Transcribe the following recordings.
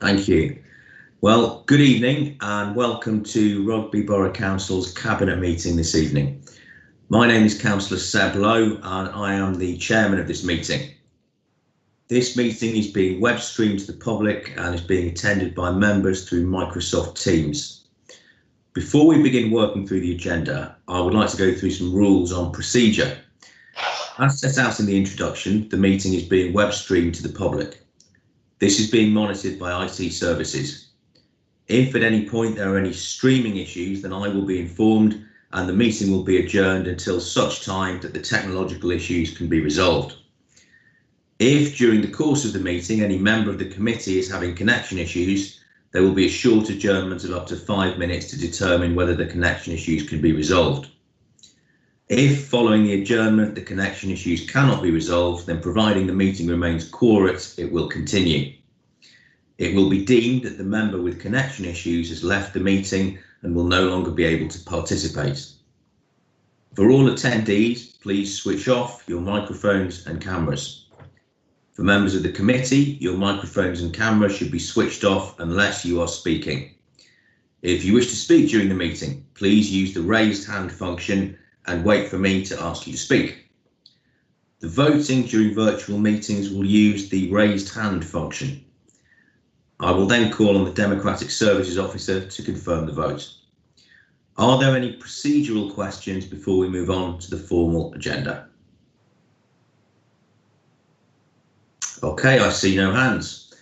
Thank you. Well, good evening and welcome to Rugby Borough Council's Cabinet meeting this evening. My name is Councillor Seb Lowe and I am the chairman of this meeting. This meeting is being web streamed to the public and is being attended by members through Microsoft Teams. Before we begin working through the agenda, I would like to go through some rules on procedure. As set out in the introduction, the meeting is being web streamed to the public. This is being monitored by IT services. If at any point there are any streaming issues, then I will be informed and the meeting will be adjourned until such time that the technological issues can be resolved. If during the course of the meeting any member of the committee is having connection issues, there will be a short adjournment of up to 5 minutes to determine whether the connection issues can be resolved. If following the adjournment the connection issues cannot be resolved, then providing the meeting remains quorate, it will continue. It will be deemed that the member with connection issues has left the meeting and will no longer be able to participate. For all attendees, please switch off your microphones and cameras. For members of the committee, your microphones and cameras should be switched off unless you are speaking. If you wish to speak during the meeting, please use the raised hand function and wait for me to ask you to speak. The voting during virtual meetings will use the raised hand function. I will then call on the Democratic Services Officer to confirm the vote. Are there any procedural questions before we move on to the formal agenda? Okay, I see no hands.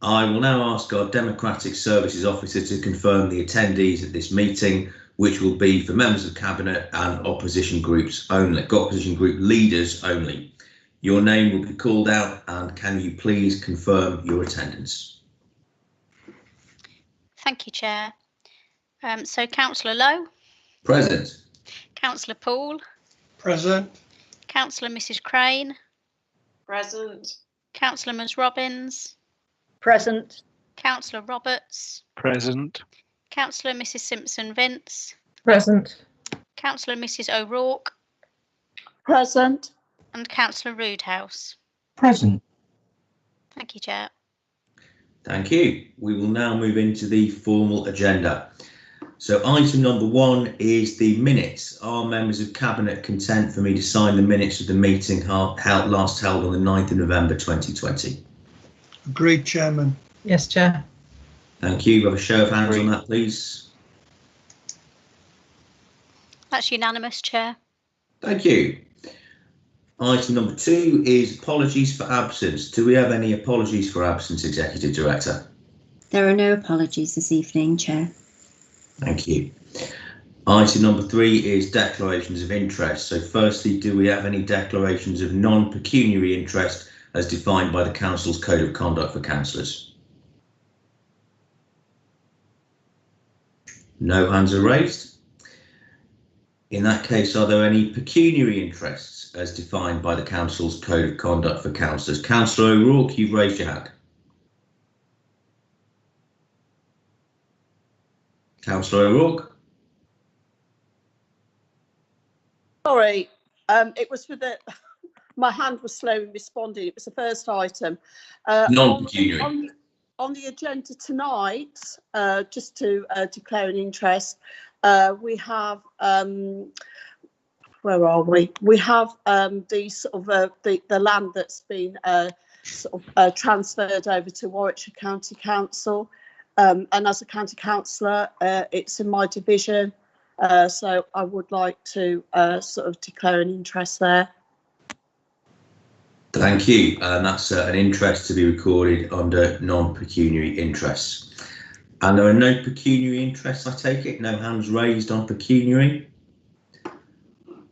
I will now ask our Democratic Services Officer to confirm the attendees at this meeting, which will be for members of Cabinet and opposition groups only, opposition group leaders only. Your name will be called out and can you please confirm your attendance? Thank you, Chair. So Councillor Lowe. Present. Councillor Poole. Present. Councillor Mrs Crane. Present. Councillor Ms Robbins. Present. Councillor Roberts. Present. Councillor Mrs Simpson Vince. Present. Councillor Mrs O'Rourke. Present. And Councillor Roodhouse. Present. Thank you, Chair. Thank you. We will now move into the formal agenda. So item number 1 is the minutes. Are members of Cabinet content for me to sign the minutes of the meeting last held on the 9th of November 2020? Agreed, Chairman. Yes, Chair. Thank you. Have a show of hands on that, please. That's unanimous, Chair. Thank you. Item number 2 is apologies for absence. Do we have any apologies for absence, Executive Director? There are no apologies this evening, Chair. Thank you. Item number 3 is declarations of interest. So firstly, do we have any declarations of non-pecuniary interest as defined by the Council's Code of Conduct for Councillors? No hands are raised. In that case, are there any pecuniary interests as defined by the Council's Code of Conduct for Councillors? Councillor O'Rourke, you've raised your hand. Councillor O'Rourke. Sorry, it was for the. My hand was slow in responding. It was the first item. Non-pecuniary. On the agenda tonight, just to declare an interest, we have. Where are we? We have the sort of the land that's been transferred over to Warwickshire County Council. And as a county councillor, it's in my division, so I would like to sort of declare an interest there. Thank you. And that's an interest to be recorded under non-pecuniary interests. And there are no pecuniary interests, I take it? No hands raised on pecuniary?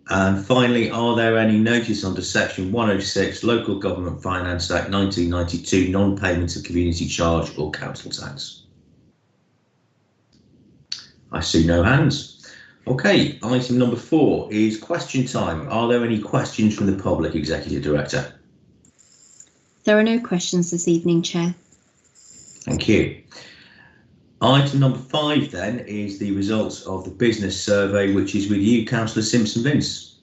And finally, are there any notice under Section 106 Local Government Finance Act 1992 non-payment of community charge or council tax? I see no hands. Okay, item number 4 is question time. Are there any questions from the public, Executive Director? There are no questions this evening, Chair. Thank you. Item number 5 then is the results of the business survey, which is with you, Councillor Simpson Vince.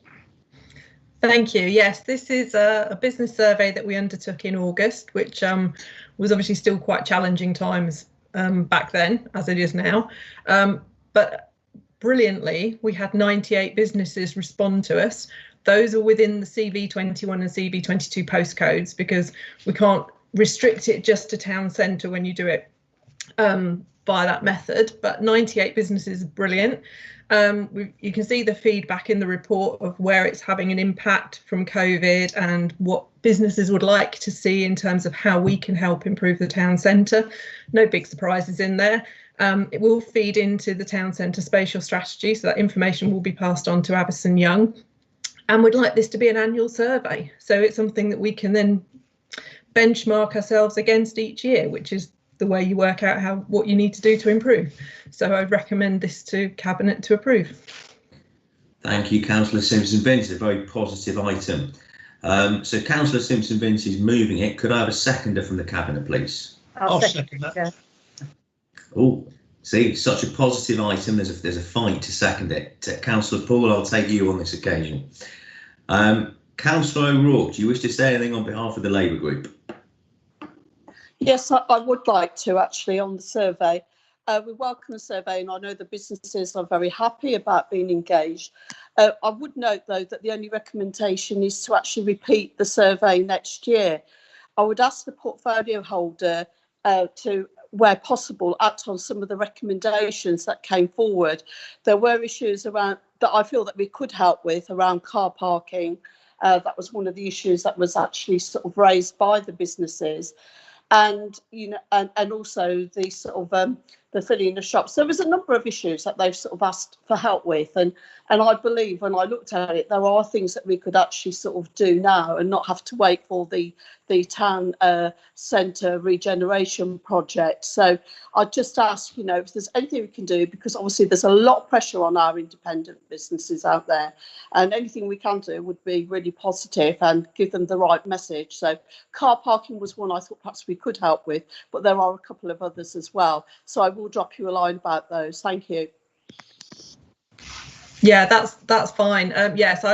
Thank you. Yes, this is a business survey that we undertook in August, which was obviously still quite challenging times back then, as it is now. But brilliantly, we had 98 businesses respond to us. Those are within the CV21 and CV22 postcodes, because we can't restrict it just to town centre when you do it by that method. But 98 businesses are brilliant. You can see the feedback in the report of where it's having an impact from COVID and what businesses would like to see in terms of how we can help improve the town centre. No big surprises in there. It will feed into the town centre spatial strategy, so that information will be passed on to Addison Young. And we'd like this to be an annual survey, so it's something that we can then benchmark ourselves against each year, which is the way you work out what you need to do to improve. So I'd recommend this to Cabinet to approve. Thank you, Councillor Simpson-Vince. A very positive item. So Councillor Simpson-Vince is moving it. Could I have a seconder from the Cabinet, please? I'll second that. Yeah. Oh, see, such a positive item. There's a fight to second it. Councillor Paul, I'll take you on this occasion. Councillor O'Rourke, do you wish to say anything on behalf of the Labour Group? Yes, I would like to actually on the survey. We welcome the survey, and I know the businesses are very happy about being engaged. I would note, though, that the only recommendation is to actually repeat the survey next year. I would ask the portfolio holder to, where possible, act on some of the recommendations that came forward. There were issues around that I feel that we could help with around car parking. That was one of the issues that was actually sort of raised by the businesses. And and also the sort of the filling in the shops. There was a number of issues that they've sort of asked for help with, and I believe when I looked at it, there are things that we could actually sort of do now and not have to wait for the town centre regeneration project. So I'd just ask, if there's anything we can do, because obviously there's a lot of pressure on our independent businesses out there, and anything we can do would be really positive and give them the right message. So car parking was one I thought perhaps we could help with, but there are a couple of others as well. So I will drop you a line about those. Thank you. Yeah, that's fine. Yes,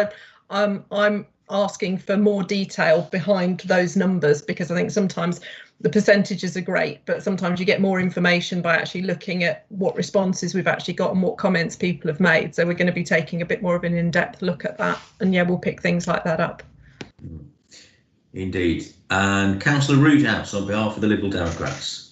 I'm asking for more detail behind those numbers, because I think sometimes the percentages are great, but sometimes you get more information by actually looking at what responses we've actually got and what comments people have made. So we're going to be taking a bit more of an in-depth look at that, and yeah, we'll pick things like that up. Indeed. And Councillor Roothouse on behalf of the Liberal Democrats.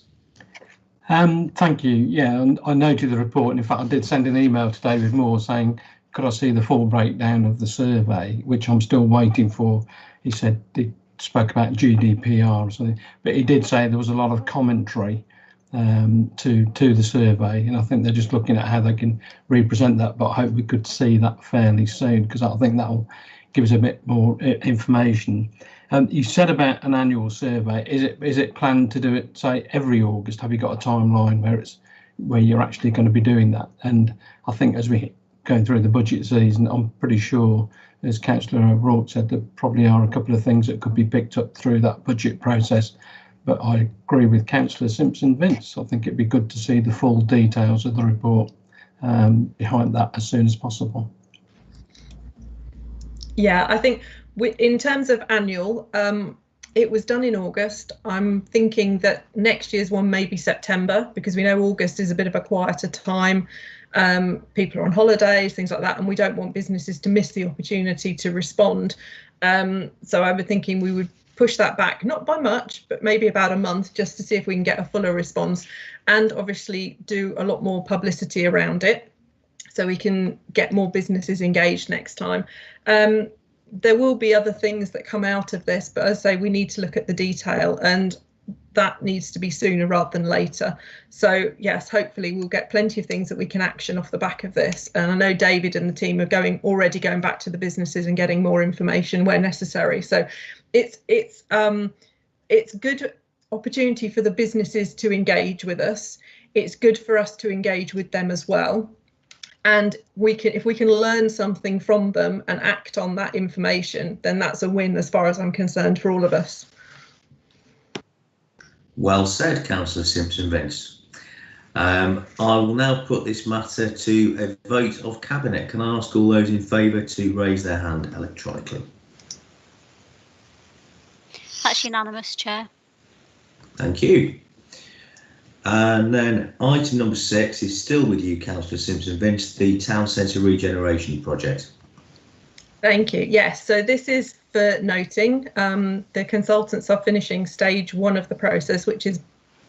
Thank you. Yeah, and I noted the report, and in fact I did send an email to David Moore saying, could I see the full breakdown of the survey, which I'm still waiting for. He said he spoke about GDPR or something, but he did say there was a lot of commentary to the survey, and I think they're just looking at how they can represent that, but I hope we could see that fairly soon, because I think that'll give us a bit more information. You said about an annual survey. Is it planned to do it, say, every August? Have you got a timeline where you're actually going to be doing that? And I think as we going through the budget season, I'm pretty sure, as Councillor O'Rourke said, there probably are a couple of things that could be picked up through that budget process. But I agree with Councillor Simpson-Vince. I think it'd be good to see the full details of the report behind that as soon as possible. Yeah, I think in terms of annual, it was done in August. I'm thinking that next year's one may be September, because we know August is a bit of a quieter time. People are on holidays, things like that, and we don't want businesses to miss the opportunity to respond. So I was thinking we would push that back, not by much, but maybe about a month, just to see if we can get a fuller response, and obviously do a lot more publicity around it, so we can get more businesses engaged next time. There will be other things that come out of this, but as I say, we need to look at the detail, and that needs to be sooner rather than later. So yes, hopefully we'll get plenty of things that we can action off the back of this. And I know David and the team are already going back to the businesses and getting more information where necessary. So it's good opportunity for the businesses to engage with us. It's good for us to engage with them as well. And if we can learn something from them and act on that information, then that's a win as far as I'm concerned for all of us. Well said, Councillor Simpson-Vince. I will now put this matter to a vote of Cabinet. Can I ask all those in favour to raise their hand electronically? That's unanimous, Chair. Thank you. And then item number 6 is still with you, Councillor Simpson Vince, the Town Centre Regeneration Project. Thank you. Yes, so this is for noting. The consultants are finishing stage 1 of the process, which is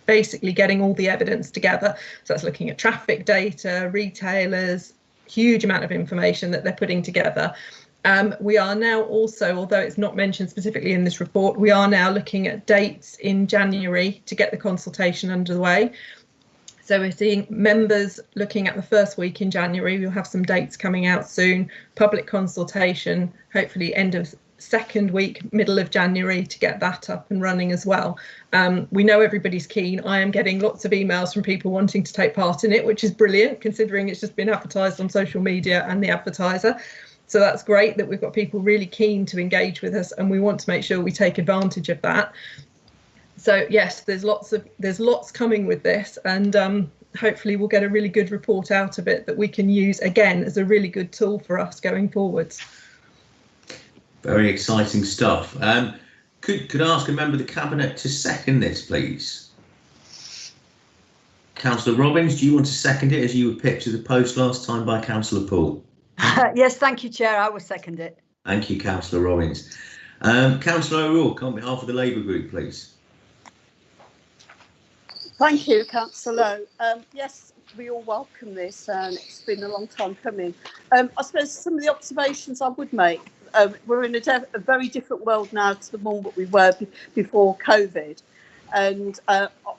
basically getting all the evidence together. So that's looking at traffic data, retailers, huge amount of information that they're putting together. We are now also, although it's not mentioned specifically in this report, we are now looking at dates in January to get the consultation underway. So we're seeing members looking at the first week in January. We'll have some dates coming out soon. Public consultation, hopefully end of second week, middle of January, to get that up and running as well. We know everybody's keen. I am getting lots of emails from people wanting to take part in it, which is brilliant considering it's just been advertised on social media and the advertiser. So that's great that we've got people really keen to engage with us, and we want to make sure we take advantage of that. So yes, there's lots coming with this, and hopefully we'll get a really good report out of it that we can use again as a really good tool for us going forwards. Very exciting stuff. Could I ask a member of the Cabinet to second this, please? Councillor Robbins, do you want to second it as you were picked to the post last time by Councillor Poole? Yes, thank you, Chair. I will second it. Thank you, Councillor Robbins. Councillor O'Rourke, on behalf of the Labour Group, please. Thank you, Councillor Lowe. Yes, we all welcome this, and it's been a long time coming. I suppose some of the observations I would make, we're in a very different world now to the one that we were before COVID. And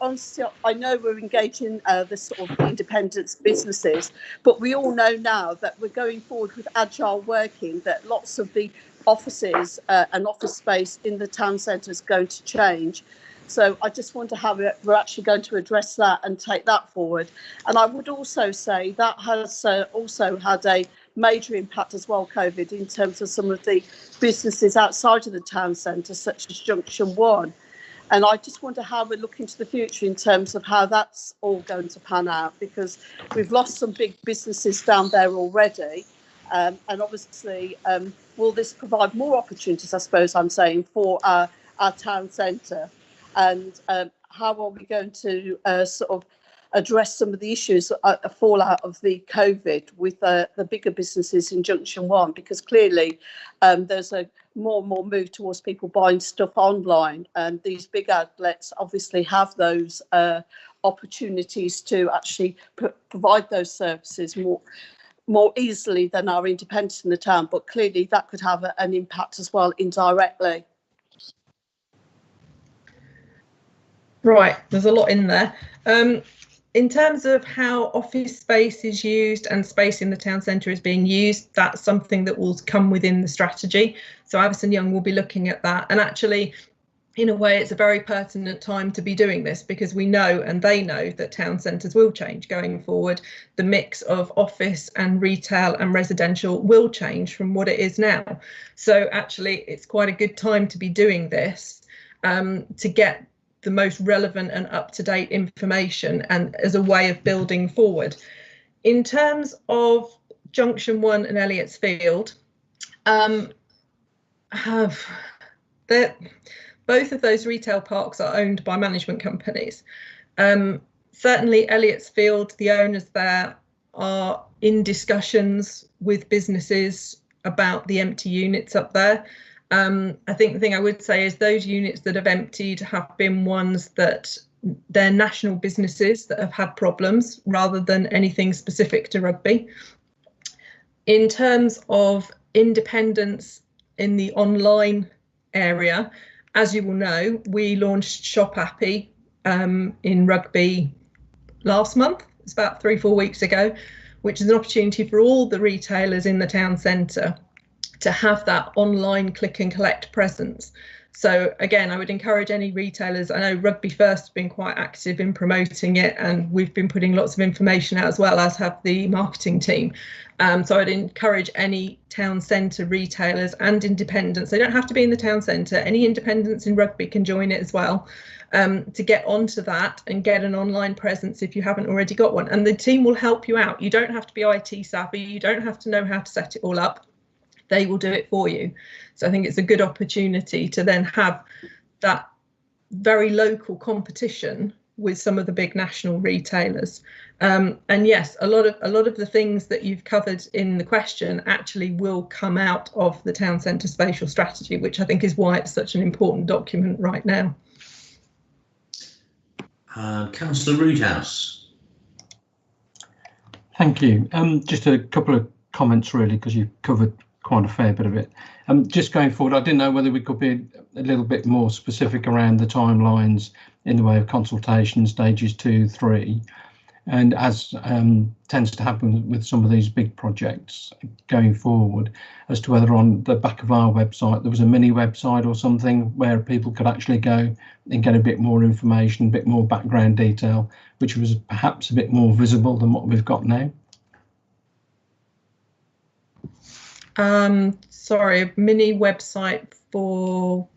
honestly, I know we're engaging the sort of independent businesses, but we all know now that we're going forward with agile working, that lots of the offices and office space in the town centre is going to change. So I just wonder how we're actually going to address that and take that forward. And I would also say that has also had a major impact as well, COVID, in terms of some of the businesses outside of the town centre, such as Junction 1. And I just wonder how we're looking to the future in terms of how that's all going to pan out, because we've lost some big businesses down there already. And obviously, will this provide more opportunities, I suppose I'm saying, for our town centre? And how are we going to sort of address some of the issues, a fallout of the COVID with the bigger businesses in Junction 1? Because clearly there's a more and more move towards people buying stuff online, and these big outlets obviously have those opportunities to actually provide those services more easily than our independents in the town. But clearly that could have an impact as well indirectly. Right, there's a lot in there. In terms of how office space is used and space in the town centre is being used, that's something that will come within the strategy. So Avison Young will be looking at that. And actually, in a way, it's a very pertinent time to be doing this, because we know, and they know, that town centres will change going forward. The mix of office and retail and residential will change from what it is now. So actually, it's quite a good time to be doing this, to get the most relevant and up-to-date information, and as a way of building forward. In terms of Junction 1 and Elliott's Field, both of those retail parks are owned by management companies. Certainly Elliott's Field, the owners there are in discussions with businesses about the empty units up there. I think the thing I would say is those units that have emptied have been ones that they're national businesses that have had problems rather than anything specific to Rugby. In terms of independence in the online area, as you will know, we launched Shop Happy in Rugby last month. It's about 3-4 weeks ago, which is an opportunity for all the retailers in the town centre to have that online click and collect presence. So again, I would encourage any retailers. I know Rugby First has been quite active in promoting it, and we've been putting lots of information out, as well as have the marketing team. So I'd encourage any town centre retailers and independents. They don't have to be in the town centre. Any independents in Rugby can join it as well, to get onto that and get an online presence if you haven't already got one. And the team will help you out. You don't have to be IT savvy. You don't have to know how to set it all up. They will do it for you. So I think it's a good opportunity to then have that very local competition with some of the big national retailers. And yes, a lot of the things that you've covered in the question actually will come out of the town centre spatial strategy, which I think is why it's such an important document right now. Councillor Roodhouse. Thank you. Just a couple of comments really, because you've covered quite a fair bit of it. Just going forward, I didn't know whether we could be a little bit more specific around the timelines in the way of consultation stages 2, 3, and as tends to happen with some of these big projects going forward, as to whether on the back of our website there was a mini website or something where people could actually go and get a bit more information, a bit more background detail, which was perhaps a bit more visible than what we've got now. Sorry, a mini website for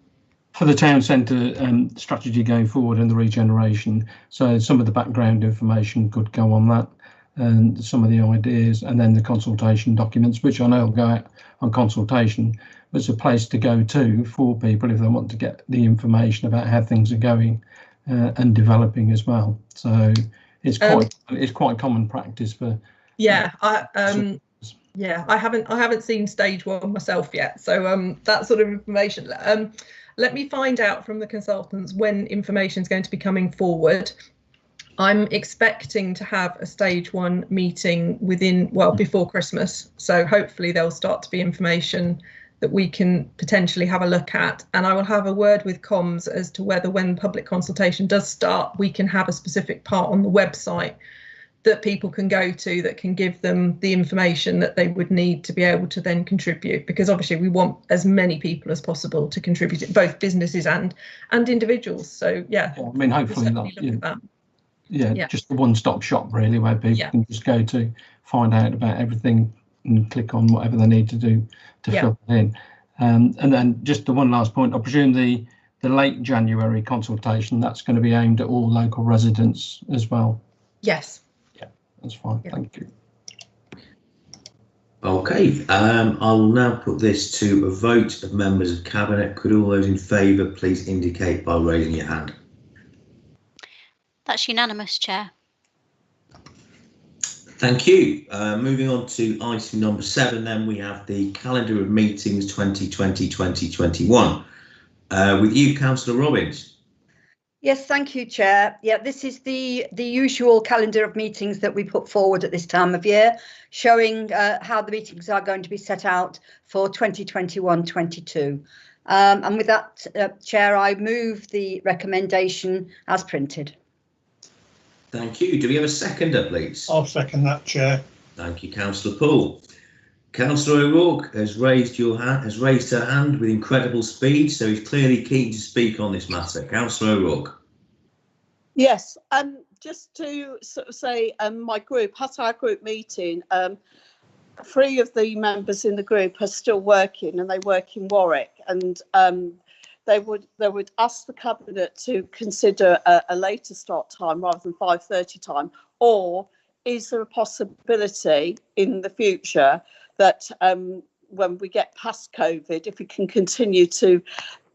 the town centre strategy going forward and the regeneration. So some of the background information could go on that, and some of the ideas, and then the consultation documents, which I know will go out on consultation, but it's a place to go to for people if they want to get the information about how things are going and developing as well. So it's quite common practice for. Yeah, I haven't seen stage 1 myself yet, so that sort of information. Let me find out from the consultants when information is going to be coming forward. I'm expecting to have a stage 1 meeting before Christmas. So hopefully there'll start to be information that we can potentially have a look at. And I will have a word with comms as to whether when public consultation does start, we can have a specific part on the website that people can go to that can give them the information that they would need to be able to then contribute, because obviously we want as many people as possible to contribute, both businesses and individuals. So yeah, I mean, hopefully just the one-stop shop really, where people can just go to find out about everything and click on whatever they need to do to fill it in. And then just the one last point, I presume the late January consultation, that's going to be aimed at all local residents as well. Yes. That's fine, thank you. Okay, I will now put this to a vote of members of Cabinet. Could all those in favour please indicate by raising your hand? That's unanimous, Chair. Thank you. Moving on to item number 7, then we have the calendar of meetings 2020-2021. With you, Councillor Robbins. Yes, thank you, Chair. Yeah, this is the usual calendar of meetings that we put forward at this time of year, showing how the meetings are going to be set out for 2021-22. And with that, Chair, I move the recommendation as printed. Thank you. Do we have a seconder, please? I'll second that, Chair. Thank you, Councillor Poole. Councillor O'Rourke has raised her hand with incredible speed, so he's clearly keen to speak on this matter. Councillor O'Rourke. Yes, just to sort of say, my group, at our group meeting, 3 of the members in the group are still working, and they work in Warwick, and they would ask the Cabinet to consider a later start time rather than 5:30 time, or is there a possibility in the future that when we get past COVID, if we can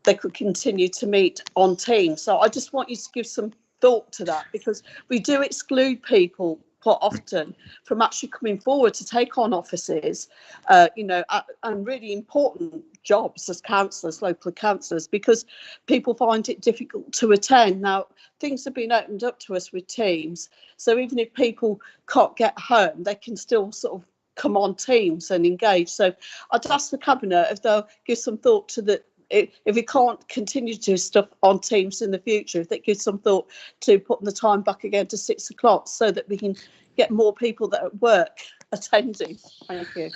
they could continue to meet on Teams? So I just want you to give some thought to that, because we do exclude people quite often from actually coming forward to take on offices, and really important jobs as councillors, local councillors, because people find it difficult to attend. Now, things have been opened up to us with Teams, so even if people can't get home, they can still sort of come on Teams and engage. So I'd ask the Cabinet if they'll give some thought to if we can't continue to do stuff on Teams in the future, if they give some thought to putting the time back again to 6 o'clock so that we can get more people that are at work attending. Thank you.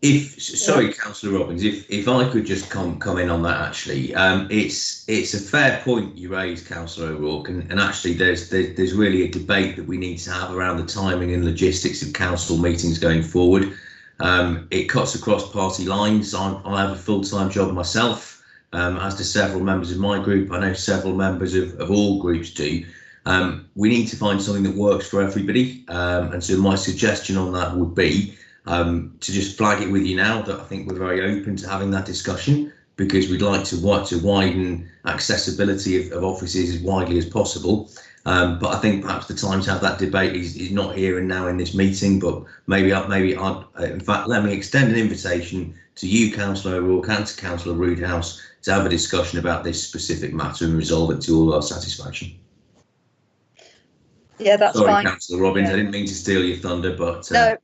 Sorry, Councillor Robbins, if I could just come in on that, actually, it's a fair point you raised, Councillor O'Rourke, and actually there's really a debate that we need to have around the timing and logistics of council meetings going forward. It cuts across party lines. I have a full-time job myself, as do several members of my group. I know several members of all groups do. We need to find something that works for everybody, and so my suggestion on that would be to just flag it with you now that I think we're very open to having that discussion, because we'd like to widen accessibility of offices as widely as possible. But I think perhaps the time to have that debate is not here and now in this meeting, but maybe I'd in fact, let me extend an invitation to you, Councillor O'Rourke, and to Councillor Roodhouse to have a discussion about this specific matter and resolve it to all our satisfaction. Yeah, that's Sorry, fine. Councillor Robbins, Yeah. I didn't mean to steal your thunder, but No,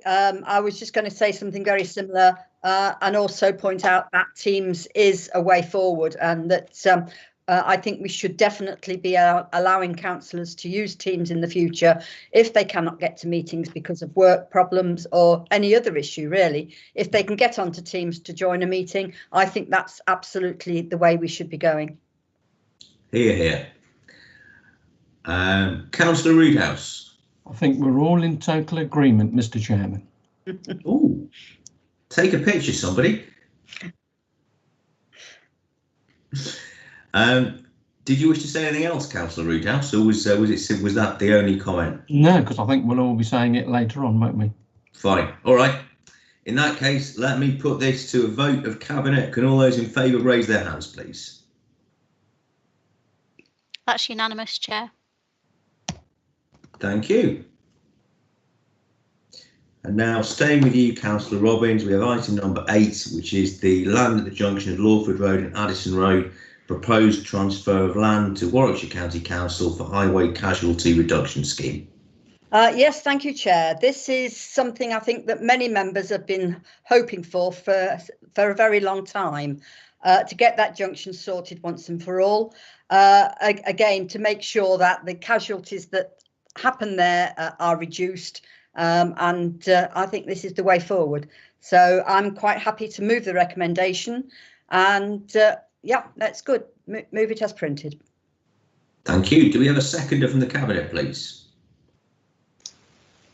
I was just going to say something very similar and also point out that Teams is a way forward, and that I think we should definitely be allowing councillors to use Teams in the future if they cannot get to meetings because of work problems or any other issue, really. If they can get onto Teams to join a meeting, I think that's absolutely the way we should be going. Hear, hear. Councillor Roodhouse. I think we're all in total agreement, Mr. Chairman. Ooh, take a picture, somebody. Did you wish to say anything else, Councillor Roodhouse, or was that the only comment? No, because I think we'll all be saying it later on, won't we? Fine. All right. In that case, let me put this to a vote of Cabinet. Can all those in favour raise their hands, please? That's unanimous, Chair. Thank you. And now, staying with you, Councillor Robbins, we have item number 8, which is the land at the junction of Lawford Road and Addison Road, proposed transfer of land to Warwickshire County Council for Highway Casualty Reduction Scheme. Yes, thank you, Chair. This is something I think that many members have been hoping for a very long time, to get that junction sorted once and for all. Again, to make sure that the casualties that happen there are reduced, and I think this is the way forward. So I'm quite happy to move the recommendation, and yeah, that's good. Move it as printed. Thank you. Do we have a seconder from the Cabinet, please?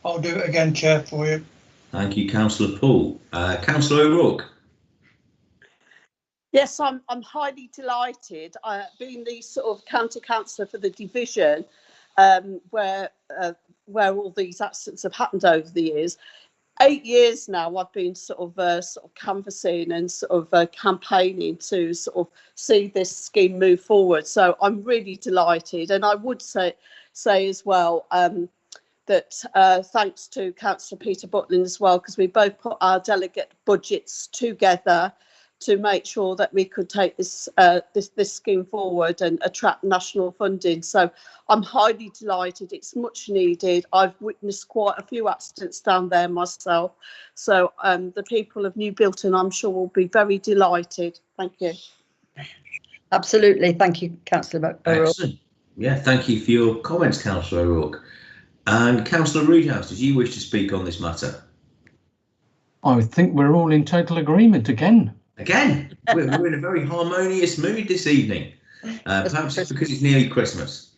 I'll do it again, Chair, for you. Thank you, Councillor Poole. Councillor O'Rourke. Yes, I'm highly delighted. Being the sort of county councillor for the division, where all these accidents have happened over the years. 8 years now, I've been sort of canvassing and campaigning to sort of see this scheme move forward. So I'm really delighted, and I would say as well that thanks to Councillor Peter Butlin as well, because we both put our delegate budgets together to make sure that we could take this scheme forward and attract national funding. So I'm highly delighted. It's much needed. I've witnessed quite a few accidents down there myself. So the people of New Bilton, I'm sure, will be very delighted. Thank you. Absolutely. Thank you, Councillor O'Rourke. Excellent. Yeah, thank you for your comments, Councillor O'Rourke. And Councillor Roodhouse, did you wish to speak on this matter? I think we're all in total agreement again. Again, we're in a very harmonious mood this evening, perhaps it's because it's nearly Christmas.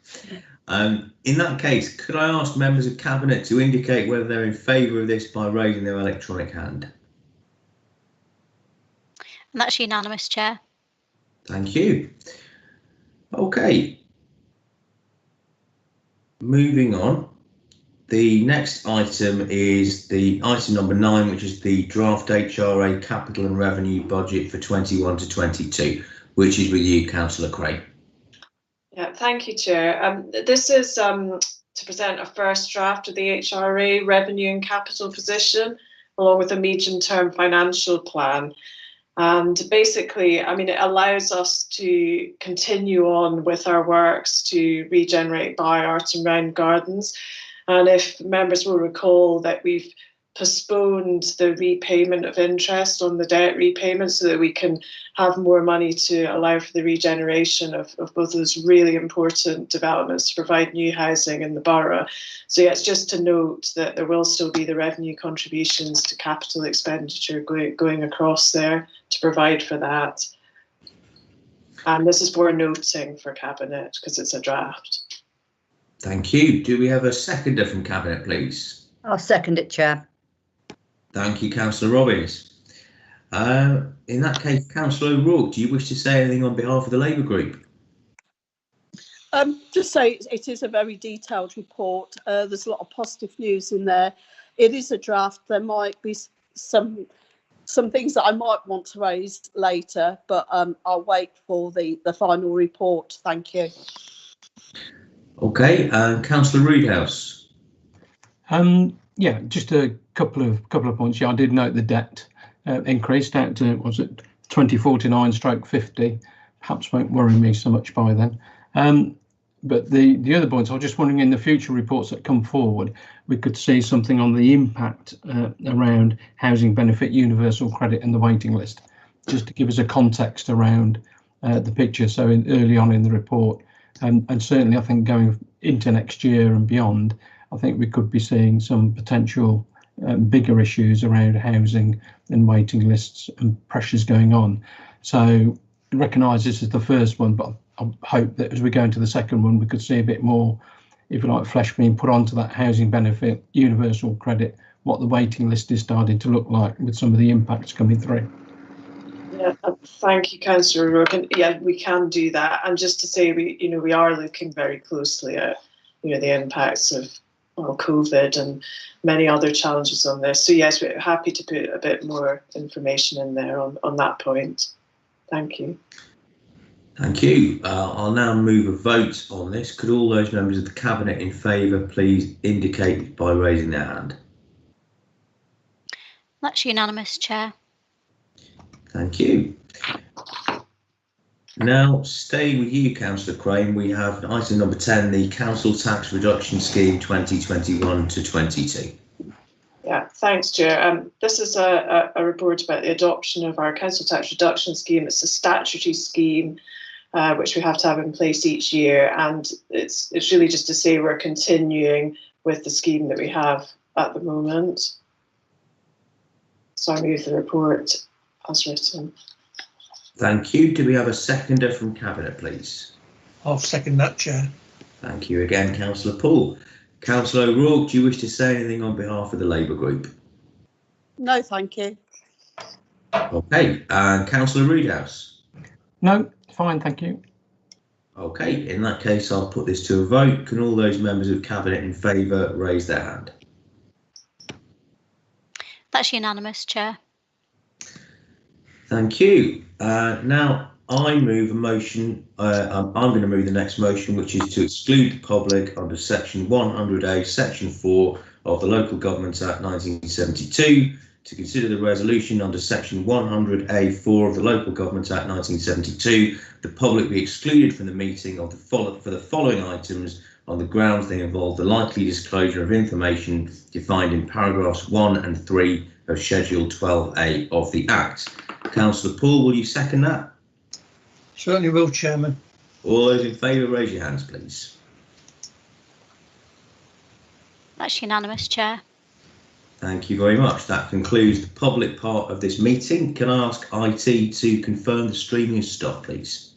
In that case, could I ask members of Cabinet to indicate whether they're in favour of this by raising their electronic hand? And that's unanimous, Chair. Thank you. Okay. Moving on. The next item is the item number 9, which is the draft HRA capital and revenue budget for 21 to 22, which is with you, Councillor Craig. Yeah, thank you, Chair. This is to present a first draft of the HRA revenue and capital position, along with a medium-term financial plan. And basically, I mean, it allows us to continue on with our works to regenerate By Art and Round Gardens. And if members will recall that we've postponed the repayment of interest on the debt repayment so that we can have more money to allow for the regeneration of both those really important developments to provide new housing in the borough. So yeah, it's just to note that there will still be the revenue contributions to capital expenditure going across there to provide for that. And this is for noting for Cabinet because it's a draft. Thank you. Do we have a seconder from Cabinet, please? I'll second it, Chair. Thank you, Councillor Robbins. In that case, Councillor O'Rourke, do you wish to say anything on behalf of the Labour Group? Just say it is a very detailed report. There's a lot of positive news in there. It is a draft. There might be some some things that I might want to raise later, but I'll wait for the final report. Thank you. Okay, Councillor Roodhouse. Yeah, just a couple of points. Yeah, I did note the debt increased out to, was it 2049/50? Perhaps won't worry me so much by then. But the other points, I was just wondering, in the future reports that come forward, we could see something on the impact around housing benefit, universal credit and the waiting list, just to give us a context around the picture. So early on in the report, and certainly I think going into next year and beyond, I think we could be seeing some potential bigger issues around housing and waiting lists and pressures going on. So recognise this is the first one, but I hope that as we go into the second one, we could see a bit more, if you like, flesh being put onto that housing benefit, universal credit, what the waiting list is starting to look like with some of the impacts coming through. Yeah, thank you, Councillor O'Rourke. And yeah, we can do that. And just to say, we are looking very closely at, the impacts of COVID and many other challenges on this. So yes, we're happy to put a bit more information in there on that point. Thank you. Thank you. I'll now move a vote on this. Could all those members of the Cabinet in favour please indicate by raising their hand? That's unanimous, Chair. Thank you. Now, staying with you, Councillor Crane, we have item number 10, the Council Tax Reduction Scheme 2021 to 22. Yeah, thanks, Chair. This is a report about the adoption of our Council Tax Reduction Scheme. It's a statutory scheme which we have to have in place each year, and it's really just to say we're continuing with the scheme that we have at the moment. So I move the report as written. Thank you. Do we have a seconder from Cabinet, please? I'll second that, Chair. Thank you again, Councillor Poole. Councillor O'Rourke, do you wish to say anything on behalf of the Labour Group? No, thank you. Okay, and Councillor Roodhouse? No, fine, thank you. Okay, in that case, I'll put this to a vote. Can all those members of Cabinet in favour raise their hand? That's unanimous, Chair. Thank you. Now, I move a motion. I'm going to move the next motion, which is to exclude the public under Section 100A, Section 4 of the Local Government Act 1972, to consider the resolution under Section 100A4 of the Local Government Act 1972, the public be excluded from the meeting of for the following items on the grounds they involve the likely disclosure of information defined in paragraphs 1 and 3 of Schedule 12A of the Act. Councillor Poole, will you second that? Certainly will, Chairman. All those in favour, raise your hands, please. That's unanimous, Chair. Thank you very much. That concludes the public part of this meeting. Can I ask IT to confirm the streaming has stopped, please?